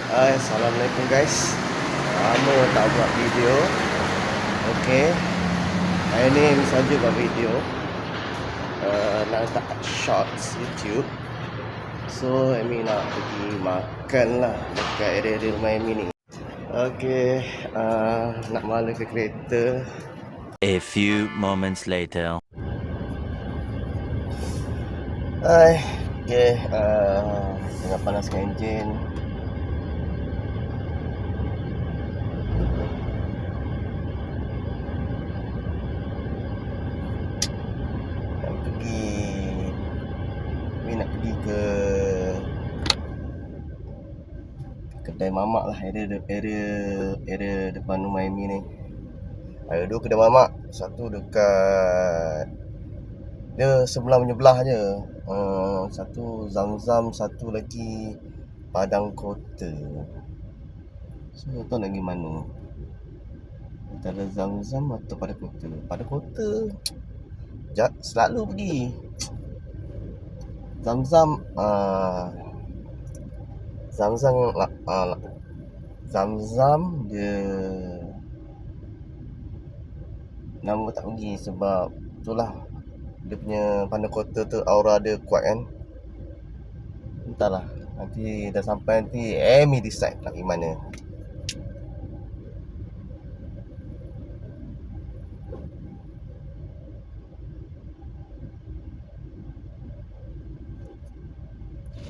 Assalamualaikum guys. Lama tak buat video. Okay, hari ni saja buat video. Nak letak shorts YouTube. So Amy nak pergi makan lah dekat area rumah Amy ni. Okay, nak mala ke kereta. A few moments later. Hai, okay, tengah panaskan enjin. Nak pergi ke kedai mamak lah, area depan rumah Amy ni. Ada dua kedai mamak, satu dekat dia sebelah menyebelah je. Satu Zamzam, satu lagi Padang Kota. So tahu nak pergi mana? Antara Zamzam atau Padang Kota? Padang Kota selalu pergi. Zamzam Zamzam dia nama tak pergi sebab itulah dia punya Padang Kota tu aura dia kuat kan. Entahlah, nanti dah sampai nanti Amy decide nak pergi mana.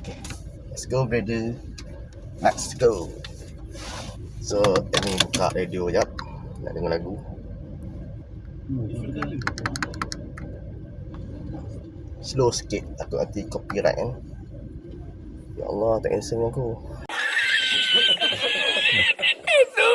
Okay, let's go brother. Let's go. So Amy buka radio jap, nak dengar lagu. Slow sikit, takut nanti copyright kan. Ya Allah, tak handsome aku. Itu